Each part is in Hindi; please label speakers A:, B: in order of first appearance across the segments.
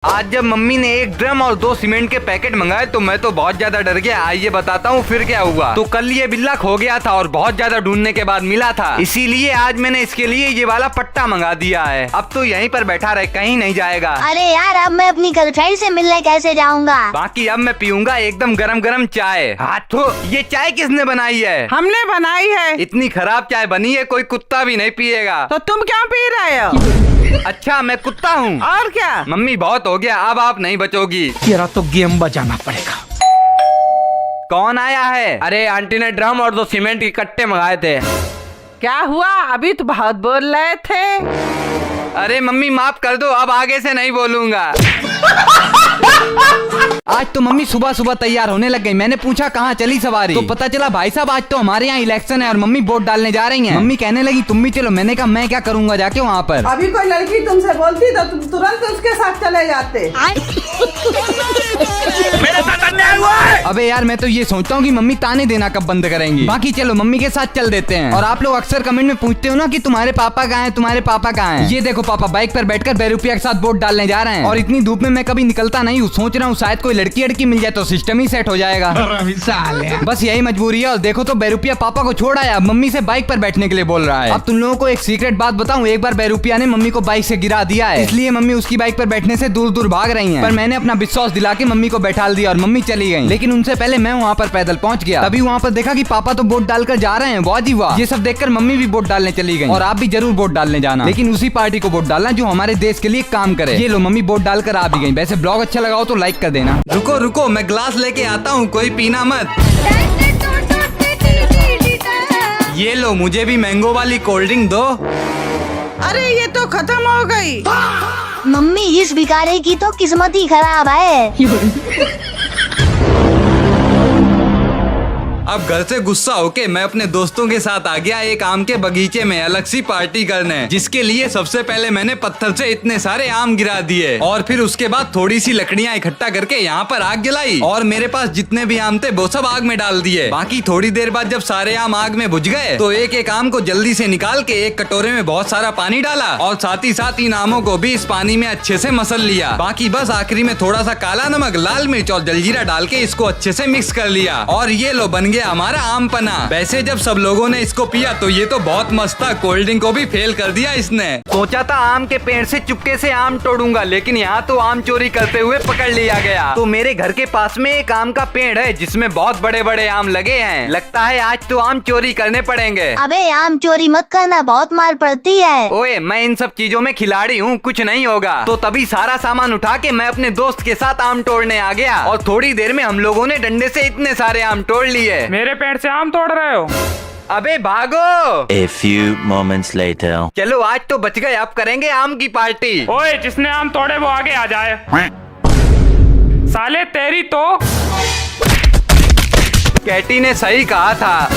A: आज जब मम्मी ने 1 ड्रम और 2 सीमेंट के पैकेट मंगाए तो मैं तो बहुत ज्यादा डर गया। आइए बताता हूँ फिर क्या हुआ। तो कल ये बिल्ला खो गया था और बहुत ज्यादा ढूंढने के बाद मिला था, इसीलिए आज मैंने इसके लिए ये वाला पट्टा मंगा दिया है। अब तो यहीं पर बैठा रहे, कहीं नहीं जाएगा।
B: अरे यार, अब मैं अपनी गर्लफ्रेंड से मिलने कैसे जाऊंगा?
A: बाकी अब मैं पीऊंगा एकदम गरम गरम चाय। हाथों, ये चाय किसने बनाई है?
C: हमने बनाई है।
A: इतनी खराब चाय बनी है, कोई कुत्ता भी नहीं पिएगा।
C: तो तुम क्यों पी रहे हो?
A: अच्छा, मैं कुत्ता हूँ?
C: और क्या?
A: मम्मी बहुत हो गया, अब आप नहीं बचोगी।
D: तेरा तो गेम बजाना पड़ेगा।
A: कौन आया है?
E: अरे आंटी ने ड्रम और 2 सीमेंट के कट्टे मंगाए थे।
C: क्या हुआ? अभी तो बहुत बोल रहे थे।
A: अरे मम्मी माफ कर दो, अब आगे से नहीं बोलूंगा। आज तो मम्मी सुबह सुबह तैयार होने लग गई। मैंने पूछा कहाँ चली सवारी, तो पता चला भाई साहब आज तो हमारे यहाँ इलेक्शन है और मम्मी वोट डालने जा रही हैं। मम्मी कहने लगी तुम भी चलो। मैंने कहा मैं क्या करूँगा जाके वहाँ पर।
C: अभी कोई लड़की तुमसे बोलती तो तुम तुरंत उसके साथ चले जाते।
D: मेरे साथ अन्याय हुआ है।
A: अबे यार, मैं तो ये सोचता हूँ कि मम्मी ताने देना कब बंद करेंगी। बाकी चलो मम्मी के साथ चल देते हैं। और आप लोग अक्सर कमेंट में पूछते हो ना कि तुम्हारे पापा कहाँ हैं, तुम्हारे पापा कहाँ हैं। ये देखो पापा बाइक पर बैठकर बेरुपिया के साथ वोट डालने जा रहे हैं। और इतनी धूप में मैं कभी निकलता नहीं हूँ। सोच रहा हूँ शायद कोई लड़की अड़की मिल जाए तो सिस्टम ही सेट हो जाएगा। बस यही मजबूरी है। और देखो तो बेरुपिया पापा को छोड़ आया, मम्मी से बाइक पर बैठने के लिए बोल रहा है। अब तुम लोगों को एक सीक्रेट बात बताऊं, एक बार बेरुपिया ने मम्मी को बाइक से गिरा दिया है, इसलिए मम्मी उसकी बाइक पर बैठने से दूर दूर भाग रही हैं। पर मैंने अपना विश्वास दिला के मम्मी को बैठाल दिया और मम्मी चली गई। लेकिन उनसे पहले मैं वहाँ पर पैदल पहुँच गया। तभी वहाँ पर देखा कि पापा तो वोट डालकर जा रहे हैं। वाह जी वाह। ये सब देखकर मम्मी भी वोट डालने चली गई। और आप भी जरूर वोट डालने जाना, लेकिन उसी पार्टी को वोट डालना जो हमारे देश के लिए काम करे। ये लो मम्मी वोट डालकर आ भी गई। वैसे ब्लॉग अच्छा लगा हो तो लाइक कर देना। रुको रुको, मैं ग्लास लेके आता हूँ, कोई पीना मत। ये लो, मुझे भी मैंगो वाली कोल्ड ड्रिंक दो।
C: अरे ये तो खत्म हो गई।
B: मम्मी, इस भिखारी की तो किस्मत ही खराब है।
A: अब घर से गुस्सा होके मैं अपने दोस्तों के साथ आ गया एक आम के बगीचे में अलग सी पार्टी करने, जिसके लिए सबसे पहले मैंने पत्थर से इतने सारे आम गिरा दिए और फिर उसके बाद थोड़ी सी लकड़ियां इकट्ठा करके यहाँ पर आग जलाई और मेरे पास जितने भी आम थे वो सब आग में डाल दिए। बाकी थोड़ी देर बाद जब सारे आम आग में बुझ गए तो एक एक आम को जल्दी से निकाल के एक कटोरे में बहुत सारा पानी डाला और साथ ही साथ इन आमों को भी इस पानी में अच्छे से मसल लिया। बाकी बस आखिरी में थोड़ा सा काला नमक, लाल मिर्च और जलजीरा डाल के इसको अच्छे से मिक्स कर लिया और ये लो बन गया हमारा आम पना। वैसे जब सब लोगों ने इसको पिया तो ये तो बहुत मस्त था, कोल्ड ड्रिंक को भी फेल कर दिया इसने। सोचा था आम के पेड़ से चुपके से आम तोड़ूंगा, लेकिन यहाँ तो आम चोरी करते हुए पकड़ लिया गया। तो मेरे घर के पास में एक आम का पेड़ है जिसमें बहुत बड़े बड़े आम लगे हैं। लगता है आज तो आम चोरी करने पड़ेंगे।
B: अबे आम चोरी मत करना, बहुत मार पड़ती है।
A: ओए, मैं इन सब चीजों में खिलाड़ी हूँ, कुछ नहीं होगा। तो तभी सारा सामान उठा के मैं अपने दोस्त के साथ आम तोड़ने आ गया और थोड़ी देर में हम लोगों ने डंडे से इतने सारे आम तोड़ लिए।
E: मेरे पेड़ से आम तोड़ रहे हो?
A: अबे भागो।
F: A few moments later.
A: चलो आज तो बच गए, अब करेंगे आम की पार्टी।
E: ओए, जिसने आम तोड़े वो आगे आ जाए। साले तेरी तो।
A: कैटी ने सही कहा था।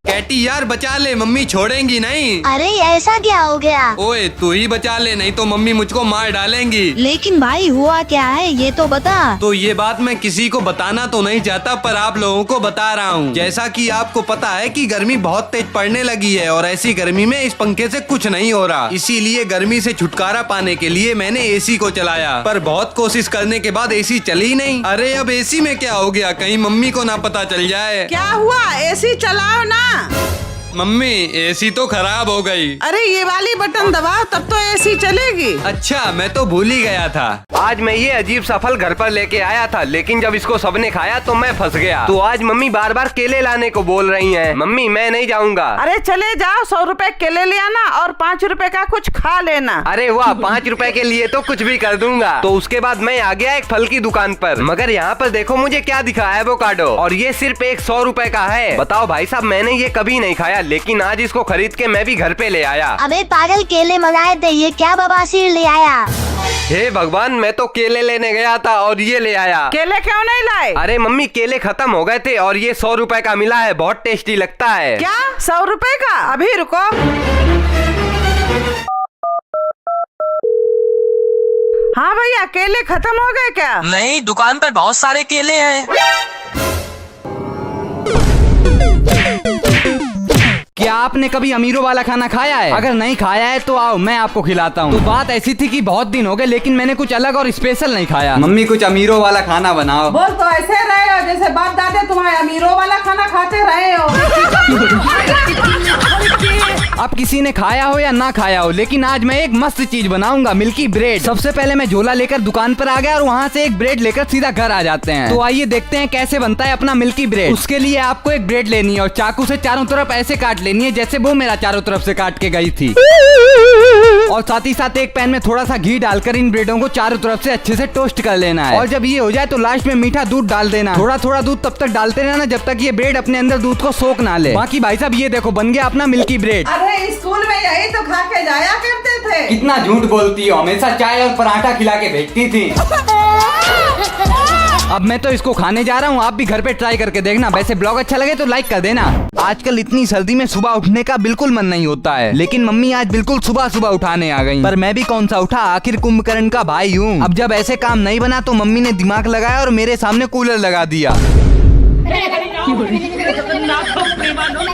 A: कैटी यार बचा ले, मम्मी छोड़ेंगी नहीं।
B: अरे ऐसा क्या हो गया?
A: ओए तू ही बचा ले, नहीं तो मम्मी मुझको मार डालेंगी।
B: लेकिन भाई हुआ क्या है ये तो बता।
A: तो ये बात मैं किसी को बताना तो नहीं चाहता, पर आप लोगों को बता रहा हूँ। जैसा कि आपको पता है कि गर्मी बहुत तेज पड़ने लगी है और ऐसी गर्मी में इस पंखे से कुछ नहीं हो रहा। इसीलिए गर्मी से छुटकारा पाने के लिए मैंने एसी को चलाया, पर बहुत कोशिश करने के बाद एसी चली नहीं। अरे अब एसी में क्या हो गया, कहीं मम्मी को ना पता चल जाए।
C: क्या हुआ? एसी चलाओ ना।
A: मम्मी एसी तो खराब हो गई।
C: अरे ये वाली बटन दबाओ तब तो एसी चलेगी।
A: अच्छा, मैं तो भूल ही गया था। आज मैं ये अजीब सा फल घर पर लेके आया था, लेकिन जब इसको सबने खाया तो मैं फंस गया। तो आज मम्मी बार बार केले लाने को बोल रही हैं। मम्मी मैं नहीं जाऊंगा।
C: अरे चले जाओ, 100 रुपए केले ले आना और 5 रुपए का कुछ खा लेना।
A: अरे वाह, 5 रुपए के लिए तो कुछ भी कर दूंगा। तो उसके बाद मैं आ गया एक फल की दुकान पर, मगर यहाँ पर देखो मुझे क्या दिखा है, एवोकाडो, और ये सिर्फ 100 रुपए का है। बताओ भाई साहब, मैंने ये कभी नहीं खाया, लेकिन आज इसको खरीद के मैं भी घर पे ले आया।
B: अबे पागल, केले मंगाए थे, ये क्या बवासीर ले आया?
A: हे भगवान, मैं तो केले लेने गया था और ये ले आया।
C: केले क्यों नहीं लाए?
A: अरे मम्मी केले खत्म हो गए थे और ये 100 रुपए का मिला है, बहुत टेस्टी लगता है।
C: क्या 100 रुपए का? अभी रुको। हाँ भैया, केले खत्म हो गए क्या?
D: नहीं, दुकान पर बहुत सारे केले हैं।
A: क्या आपने कभी अमीरों वाला खाना खाया है? अगर नहीं खाया है तो आओ मैं आपको खिलाता हूँ। तो बात ऐसी थी कि बहुत दिन हो गए लेकिन मैंने कुछ अलग और स्पेशल नहीं खाया। मम्मी कुछ अमीरों वाला खाना बनाओ।
C: बोल तो ऐसे रहे हो जैसे बाप दादे तुम्हारे अमीरों वाला खाना खाते रहे हो।
A: अब किसी ने खाया हो या ना खाया हो, लेकिन आज मैं एक मस्त चीज बनाऊंगा, मिल्की ब्रेड। सबसे पहले मैं झोला लेकर दुकान पर आ गया और वहाँ से एक ब्रेड लेकर सीधा घर आ जाते हैं। तो आइए देखते हैं कैसे बनता है अपना मिल्की ब्रेड। उसके लिए आपको एक ब्रेड लेनी है और चाकू से चारों तरफ ऐसे काट लेनी है जैसे वो मेरा चारों तरफ से काट के गई थी। और साथ ही साथ एक पैन में थोड़ा सा घी डालकर इन ब्रेडों को चारों तरफ से अच्छे से टोस्ट कर लेना है। और जब ये हो जाए तो लास्ट में मीठा दूध डाल देना। थोड़ा थोड़ा दूध तब तक डालते रहना जब तक ये ब्रेड अपने अंदर दूध को सोख ना ले। बाकी भाई साहब ये देखो बन गया अपना मिल्की ब्रेड।
C: अरे स्कूल में यही तो खा के जाया करते थे।
A: कितना झूठ बोलती हो, हमेशा चाय और पराठा खिला के भेजती थी। अब मैं तो इसको खाने जा रहा हूँ, आप भी घर पे ट्राई करके देखना। वैसे ब्लॉग अच्छा लगे तो लाइक कर देना। आजकल इतनी सर्दी में सुबह उठने का बिल्कुल मन नहीं होता है, लेकिन मम्मी आज बिल्कुल सुबह सुबह उठाने आ गई। पर मैं भी कौन सा उठा, आखिर कुंभकर्ण का भाई हूँ। अब जब ऐसे काम नहीं बना तो मम्मी ने दिमाग लगाया और मेरे सामने कूलर लगा दिया।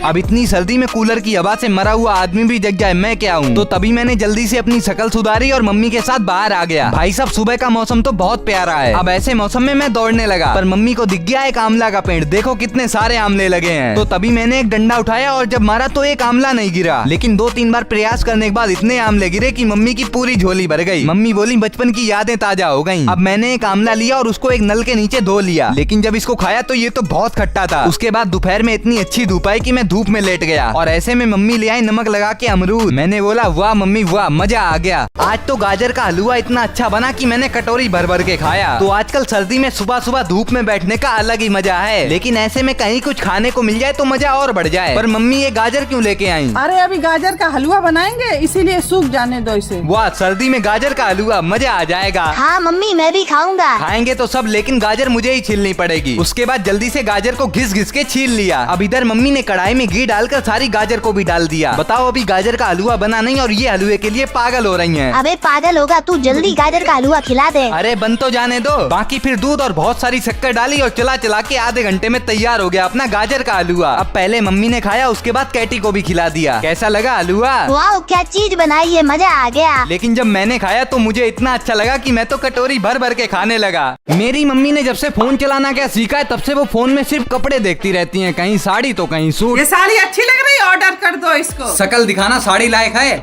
A: अब इतनी सर्दी में कूलर की हवा से मरा हुआ आदमी भी जग जाए मैं क्या हूँ। तो तभी मैंने जल्दी से अपनी शक्ल सुधारी और मम्मी के साथ बाहर आ गया। भाई साहब सुबह का मौसम तो बहुत प्यारा है। अब ऐसे मौसम में मैं दौड़ने लगा, पर मम्मी को दिख गया एक आंवला का पेड़। देखो कितने सारे आंवले लगे हैं। तो तभी मैंने एक डंडा उठाया और जब मारा तो एक आंवला नहीं गिरा, लेकिन 2-3 बार प्रयास करने के बाद इतने आंवले गिरे कि मम्मी की पूरी झोली भर गई। मम्मी बोली बचपन की यादें ताजा हो गयी। अब मैंने एक आंवला लिया और उसको एक नल के नीचे धो लिया, लेकिन जब इसको खाया तो ये तो बहुत खट्टा था। उसके बाद दोपहर में इतनी अच्छी धूप आई कि मैं धूप में लेट गया और ऐसे में मम्मी ले आई नमक लगा के अमरूद। मैंने बोला वाह मम्मी वाह, मजा आ गया। आज तो गाजर का हलवा इतना अच्छा बना कि मैंने कटोरी भर भर के खाया। तो आजकल सर्दी में सुबह सुबह धूप में बैठने का अलग ही मजा है, लेकिन ऐसे में कहीं कुछ खाने को मिल जाए तो मजा और बढ़ जाए। पर मम्मी ये गाजर क्यों लेके आई?
C: अरे अभी गाजर का हलवा बनाएंगे इसीलिए सूख जाने दो इसे।
A: वाह सर्दी में गाजर का हलवा, मजा आ जाएगा।
B: हाँ मम्मी मैं भी खाऊंगा।
A: खाएंगे तो सब, लेकिन गाजर मुझे ही छीलनी पड़ेगी। उसके बाद जल्दी से गाजर को घिस घिस के छील लिया। अब इधर मम्मी ने कढ़ाई में घी डालकर सारी गाजर को भी डाल दिया। बताओ अभी गाजर का हलवा बना नहीं और ये हलवे के लिए पागल हो रही हैं।
B: अबे पागल होगा तू, जल्दी गाजर का हलवा खिला दे।
A: अरे बन तो जाने दो। बाकी फिर दूध और बहुत सारी शक्कर डाली और चला चला के आधे घंटे में तैयार हो गया अपना गाजर का हलवा। अब पहले मम्मी ने खाया, उसके बाद कैटी को भी खिला दिया। कैसा लगा हलवा?
B: वाह क्या चीज बनाई है, मजा आ गया।
A: लेकिन जब मैंने खाया तो मुझे इतना अच्छा लगा कि मैं तो कटोरी भर भर के खाने लगा। मेरी मम्मी ने जब से फोन चलाना क्या सीखा है तब से वो फोन में सिर्फ कपड़े देखती रहती हैं, कहीं साड़ी तो कहीं सूट।
C: ये साड़ी अच्छी लग रही है, ऑर्डर कर दो इसको।
A: शकल दिखाना साड़ी लायक है।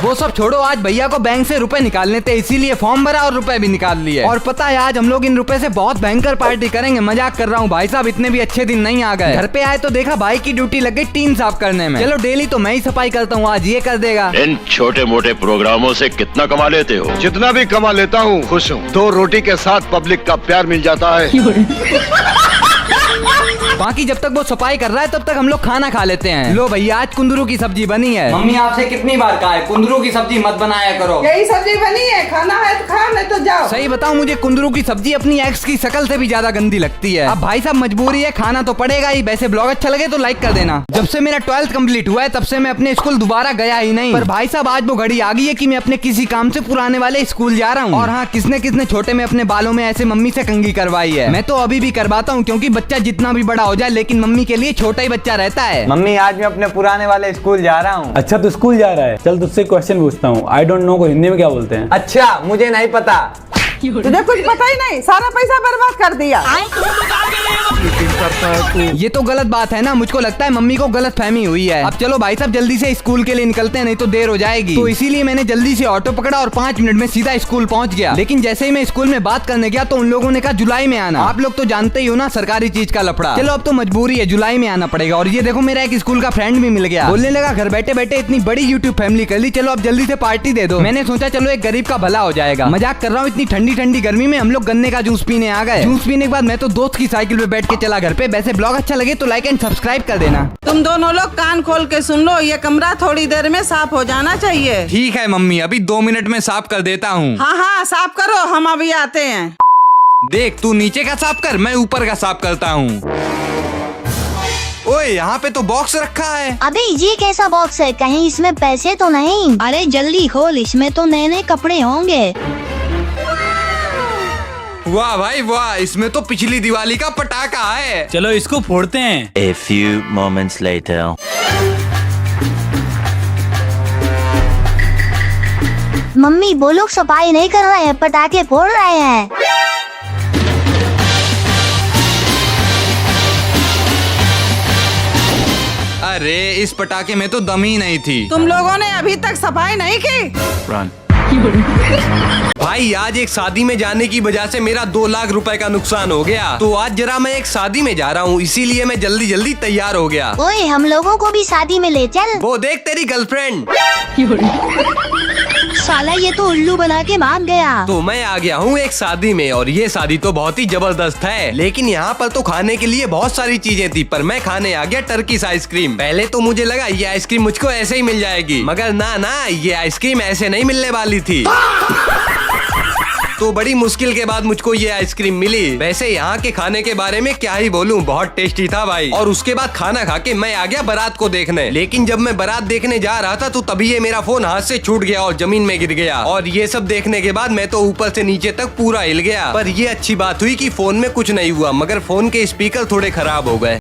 A: वो सब छोड़ो, आज भैया को बैंक से रुपए निकालने थे इसीलिए फॉर्म भरा और रुपए भी निकाल लिए। और पता है आज हम लोग इन रुपए से बहुत भयंकर पार्टी करेंगे। मजाक कर रहा हूँ भाई साहब, इतने भी अच्छे दिन नहीं आ गए। घर पे आए तो देखा भाई की ड्यूटी लग गई टीन साफ करने में। चलो डेली तो मैं ही सफाई करता हूँ, आज ये कर देगा।
G: इन छोटे मोटे प्रोग्रामों से कितना कमा लेते हो?
H: जितना भी कमा लेता हूँ खुश हूँ। 2 रोटी के साथ पब्लिक का प्यार मिल जाता है।
A: बाकी जब तक वो सफाई कर रहा है तब तक हम लोग खाना खा लेते हैं। लो भैया आज कुंदरू की सब्जी बनी है। मम्मी आपसे कितनी बार कहा है कुंदरू की सब्जी मत बनाया करो।
C: यही सब्जी बनी है, खाना है तो खा, नहीं तो जाओ।
A: सही बताऊं मुझे कुंदरू की सब्जी अपनी एक्स की शक्ल से भी ज्यादा गंदी लगती है। अब भाई साहब मजबूरी है, खाना तो पड़ेगा ही। वैसे ब्लॉग अच्छा लगे तो लाइक कर देना। जब से मेरा 12th कंप्लीट हुआ है तब से मैं अपने स्कूल दोबारा गया ही नहीं। पर भाई साहब आज वो घड़ी आ गई है कि मैं अपने किसी काम से पुराने वाले स्कूल जा रहा हूँ। और हाँ किसने किसने छोटे में अपने बालों में ऐसे मम्मी से कंघी करवाई है। मैं तो अभी भी करवाता हूँ, क्योंकि बच्चा जितना भी बड़ा हो जाए लेकिन मम्मी के लिए छोटा ही बच्चा रहता है।
I: मम्मी आज मैं अपने पुराने वाले स्कूल जा रहा हूँ।
J: अच्छा तू स्कूल जा रहा है, चल तुझसे क्वेश्चन पूछता हूँ। आई डोंट नो को हिंदी में क्या बोलते हैं?
I: अच्छा मुझे नहीं पता।
C: तुझे कुछ पता ही नहीं, सारा पैसा बर्बाद कर दिया।
A: ये तो गलत बात है ना, मुझको लगता है मम्मी को गलत फहमी हुई है। अब चलो भाई साहब जल्दी से स्कूल के लिए निकलते हैं, नहीं तो देर हो जाएगी। तो इसीलिए मैंने जल्दी से ऑटो पकड़ा और 5 मिनट में सीधा स्कूल पहुंच गया। लेकिन जैसे ही मैं स्कूल में बात करने गया तो उन लोगों ने कहा जुलाई में आना। आप लोग तो जानते ही हो ना सरकारी चीज का लफड़ा। चलो अब तो मजबूरी है, जुलाई में आना पड़ेगा। और ये देखो मेरा एक स्कूल का फ्रेंड भी मिल गया। बोलने लगा घर बैठे बैठे इतनी बड़ी यूट्यूब फैमिली कर ली, चलो अब जल्दी से पार्टी दे दो। मैंने सोचा चलो एक गरीब का भला हो जाएगा। मजाक कर रहा हूँ, इतनी ठंडी ठंडी गर्मी में हम लोग गन्ने का जूस पीने आ गए। जूस पीने के बाद मैं तो दोस्त की साइकिल पे बैठ के चला घर पे। वैसे ब्लॉग अच्छा लगे तो लाइक एंड सब्सक्राइब कर देना।
C: तुम दोनों लोग कान खोल के सुन लो, ये कमरा थोड़ी देर में साफ हो जाना चाहिए।
A: ठीक है मम्मी, अभी 2 मिनट में साफ कर देता हूँ।
C: हाँ हाँ साफ करो, हम अभी आते हैं।
A: देख तू नीचे का साफ कर, मैं ऊपर का साफ करता हूँ। ओए यहाँ पे तो बॉक्स रखा है।
B: अबे ये कैसा बॉक्स है, कहीं इसमें पैसे तो नहीं? अरे जल्दी खोल, इसमें तो नए नए कपड़े होंगे।
A: वाह भाई वाह, इसमें तो पिछली दिवाली का पटाखा है।
J: चलो इसको फोड़ते हैं।
F: A few moments later.
B: Mummy वो लोग सफाई नहीं कर रहे हैं, पटाखे फोड़ रहे हैं।
A: अरे इस पटाखे में तो दम ही नहीं थी।
C: तुम लोगों ने अभी तक सफाई नहीं की।
K: भाई आज एक शादी में जाने की वजह से मेरा 2 लाख रुपए का नुकसान हो गया। तो आज जरा मैं एक शादी में जा रहा हूँ, इसीलिए मैं जल्दी जल्दी तैयार हो गया।
B: ओए हम लोगों को भी शादी में ले चल।
K: वो देख तेरी गर्लफ्रेंड।
B: साला ये तो उल्लू बना के मान गया।
K: तो मैं आ गया हूँ एक शादी में, और ये शादी तो बहुत ही जबरदस्त है। लेकिन यहाँ पर तो खाने के लिए बहुत सारी चीजें थी, पर मैं खाने आ गया टर्किश आइसक्रीम। पहले तो मुझे लगा ये आइसक्रीम मुझको ऐसे ही मिल जाएगी, मगर ना ये आइसक्रीम ऐसे नहीं मिलने वाली थी। तो बड़ी मुश्किल के बाद मुझको ये आइसक्रीम मिली। वैसे यहाँ के खाने के बारे में क्या ही बोलूं, बहुत टेस्टी था भाई। और उसके बाद खाना खा के मैं आ गया बारात को देखने। लेकिन जब मैं बारात देखने जा रहा था तो तभी ये मेरा फोन हाथ से छूट गया और जमीन में गिर गया। और ये सब देखने के बाद मैं तो ऊपर से नीचे तक पूरा हिल गया। पर ये अच्छी बात हुई कि फोन में कुछ नहीं हुआ, मगर फोन के स्पीकर थोड़े खराब हो गए।